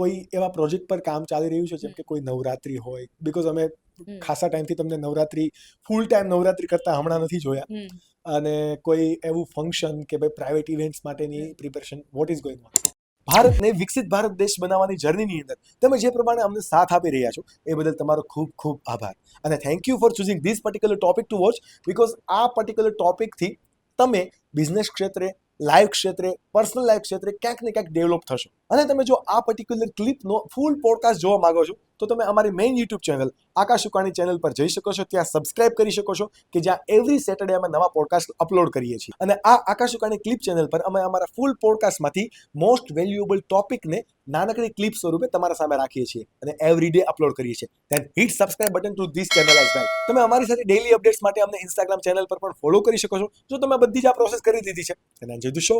કોઈ એવા પ્રોજેક્ટ પર કામ ચાલી રહ્યું છે જેમ કે કોઈ નવરાત્રી હોય, બીકોઝ અમે ખાસા ટાઈમથી તમને નવરાત્રી ફૂલ ટાઈમ નવરાત્રી કરતા હમણાં નથી જોયા, અને કોઈ એવું ફંક્શન કે ભાઈ પ્રાઇવેટ ઇવેન્ટ્સ માટેની preparation, what is going on? ભારતને વિકસિત ભારત દેશ બનાવવાની જર્નીની અંદર તમે જે પ્રમાણે અમને સાથ આપી રહ્યા છો એ બદલ તમારો ખૂબ ખૂબ આભાર, અને thank you for choosing this particular topic two watch, because આ પર્ટિક્યુલર ટોપિકથી તમે બિઝનેસ ક્ષેત્રે, લાઈફ ક્ષેત્રે, પર્સનલ લાઈફ ક્ષેત્રે ક્યાંક ને ક્યાંક ડેવલપ થશો. અને તમે જો આ પર્ટિક્યુલર ક્લિપનો ફૂલ પોડકાસ્ટ જોવા માંગો છો તો તમે અમારી મેઇન યુટ્યુબ ચેનલ આકાશ ઉકાણી ચેનલ પર જઈ શકો છો, ત્યાં સબસ્ક્રાઇબ કરી શકો છો કે જ્યાં એવરી સેટરડે અમે નવા પોડકાસ્ટ અપલોડ કરીએ છીએ. અને આ આકાશ ઉકાણી ક્લિપ ચેનલ પર અમે અમારા ફૂલ પોડકાસ્ટમાંથી મોસ્ટ વેલ્યુએબલ ટોપિકને નાનકડી ક્લિપ સ્વરૂપે તમારા સામે રાખીએ છીએ અને એવરી ડે અપલોડ કરીએ છીએ. Then hit subscribe button to this channel as well. તમે અમારી સાથે ડેઇલી અપડેટ્સ માટે અમને ઇન્સ્ટાગ્રામ ચેનલ પર પણ ફોલો કરી શકો છો જો તમે બધી જ આ પ્રોસેસ કરી દીધી છે. And enjoy the show.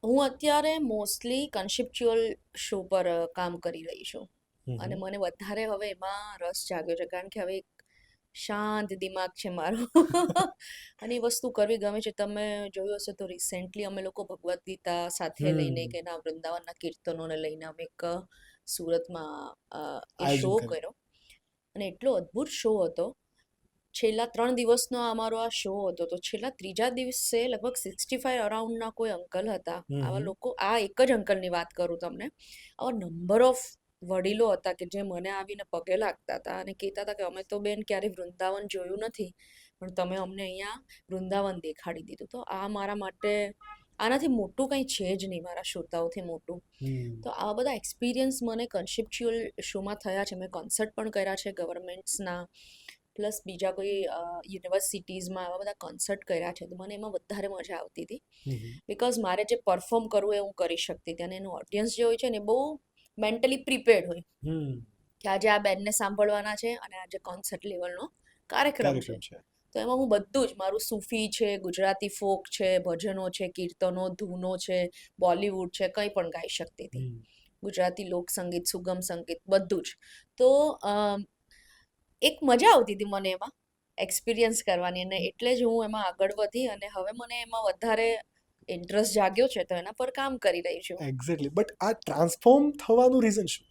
હું અત્યારે મોસ્ટલી કન્સેપ્ચ્યુઅલ શો પર કામ કરી રહી છું, અને મને વધારે હવે એમાં રસ જાગ્યો છે, કારણ કે હવે એક શાંત દિમાગ છે મારું અને એ વસ્તુ કરવી ગમે છે. તમે જોયું હશે તો રિસેન્ટલી અમે લોકો ભગવદ્ ગીતા સાથે લઈને કે એના વૃંદાવનના કીર્તનોને લઈને અમે એક સુરતમાં એ શો કર્યો, અને એટલો અદ્ભુત શો હતો. છેલ્લા 3 દિવસનો અમારો આ શો હતો, તો છેલ્લા ત્રીજા દિવસે લગભગ 65 અરાઉન્ડના કોઈ અંકલ હતા. આવા લોકો, આ એક જ અંકલની વાત કરું તમને, આવા નંબર ઓફ વડીલો હતા કે જે મને આવીને પગે લાગતા હતા અને કહેતા હતા કે અમે તો બેન ક્યારેય વૃંદાવન જોયું નથી, પણ તમે અમને અહીંયા વૃંદાવન દેખાડી દીધું. તો આ મારા માટે, આનાથી મોટું કંઈ છે જ નહીં, મારા શ્રોતાઓથી મોટું. તો આવા બધા એક્સપિરિયન્સ મને કન્સેપ્ચ્યુઅલ શોમાં થયા છે. મેં કોન્સર્ટ પણ કર્યા છે ગવર્મેન્ટ્સના, પ્લસ બીજા કોઈ યુનિવર્સિટીઝમાં આવા બધા કોન્સર્ટ કર્યા છે. તો મને એમાં વધારે મજા આવતી હતી, બિકોઝ મારે જે પરફોર્મ કરવું એ હું કરી શકતી હતી, અને એનું ઓડિયન્સ જે હોય છે ને એ બહુ મેન્ટલી પ્રિપેર્ડ હોય કે આજે આ બેનને સાંભળવાના છે અને આજે કોન્સર્ટ લેવલનો કાર્યક્રમ છે. તો એમાં હું બધું જ, મારું સૂફી છે, ગુજરાતી ફોક છે, ભજનો છે, કીર્તનો, ધૂનો છે, બોલિવૂડ છે, કંઈ પણ ગાઈ શકતી હતી. ગુજરાતી લોકસંગીત, સુગમ સંગીત, બધું જ. તો એક મજા આવતી હતી મને એમાં એક્સપિરિયન્સ કરવાની, અને એટલે જ હું એમાં આગળ વધી, અને હવે મને એમાં વધારે ઇન્ટરેસ્ટ જાગ્યો છે, તો એના પર કામ કરી રહી છું. એક્ઝેક્ટલી. બટ આ ટ્રાન્સફોર્મ થવાનું રીઝન શું?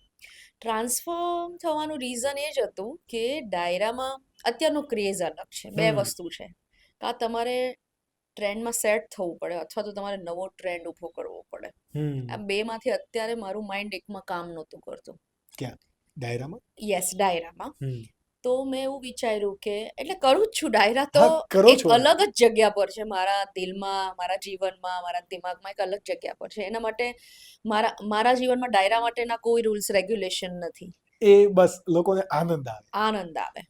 ટ્રાન્સફોર્મ થવાનું રીઝન એ જ હતું કે ડાયરામાં અત્યારનો ક્રેઝ અલગ છે. બે વસ્તુ છે, કાં તમારે ટ્રેન્ડમાં સેટ થવું પડે અથવા તો તમારે નવો ટ્રેન્ડ ઊભો કરવો પડે. આ બેમાંથી અત્યારે મારું માઇન્ડ એકમાં કામ નહોતું કરતું. ક્યાં? ડાયરામાં? યસ, ડાયરામાં. તો મેં એવું વિચાર્યું કે, એટલે કરું જ છું, ડાયરા તો એક અલગ જ જગ્યા પર છે મારા દિલમાં, મારા જીવનમાં, મારા દિમાગમાં એક અલગ જગ્યા પર છે. એના માટે મારા જીવનમાં ડાયરા માટેના કોઈ રૂલ્સ રેગ્યુલેશન નથી. એ બસ લોકોને આનંદ આવે. આનંદ આવે.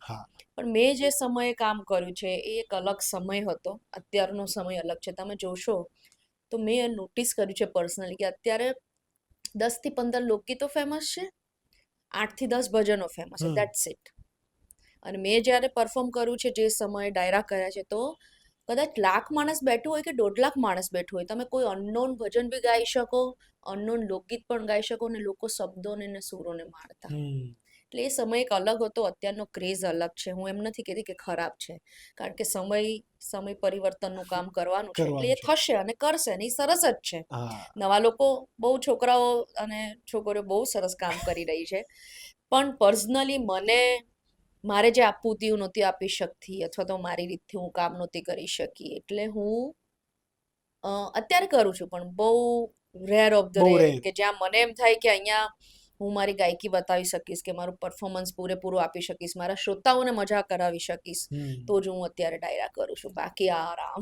પણ મેં જે સમયે કામ કર્યું છે એ એક અલગ સમય હતો, અત્યારનો સમય અલગ છે. તમે જોશો તો મેં નોટિસ કર્યું છે પર્સનલી કે અત્યારે 10 થી 15 લોકગીતો ફેમસ છે, 8 થી 10 ભજનો ફેમસ છે, દેટ્સ ઇટ. અને મેં જ્યારે પરફોર્મ કર્યું છે, જે સમયે ડાયરા કર્યા છે, તો કદાચ 1 લાખ માણસ બેઠું હોય કે 1.5 લાખ માણસ બેઠું હોય, તમે કોઈ અનનોન ભજન બી ગાઈ શકો, અનનોન લોકગીત પણ ગાઈ શકો, અને લોકો શબ્દોને ને સુરોને માણતા. એટલે એ સમય એક અલગ હતો, અત્યારનો ક્રેઝ અલગ છે. હું એમ નથી કહેતી કે ખરાબ છે, કારણ કે સમય પરિવર્તનનું કામ કરવાનું છે, એટલે એ થશે અને કરશે, ને એ સરસ જ છે. નવા લોકો, બહુ છોકરાઓ અને છોકરીઓ બહુ સરસ કામ કરી રહી છે. પણ પર્સનલી મારે જે આપવું હતું હું નહોતી આપી શકતી, અથવા તો મારી રીતથી હું કામ નહોતી કરી શકી, એટલે હું અત્યારે કરું છું, પણ બહુ રેર ઓફ ધ રેર, કે જ્યાં મને એમ થાય કે અહીંયા હું મારી ગાયકી બતાવી શકીશ, કે મારું પરફોર્મન્સ પૂરેપૂરું આપી શકીશ, મારા શ્રોતાઓને મજા કરાવી શકીશ, તો જ હું અત્યારે ડાયરા કરું છું. બાકી આરામ.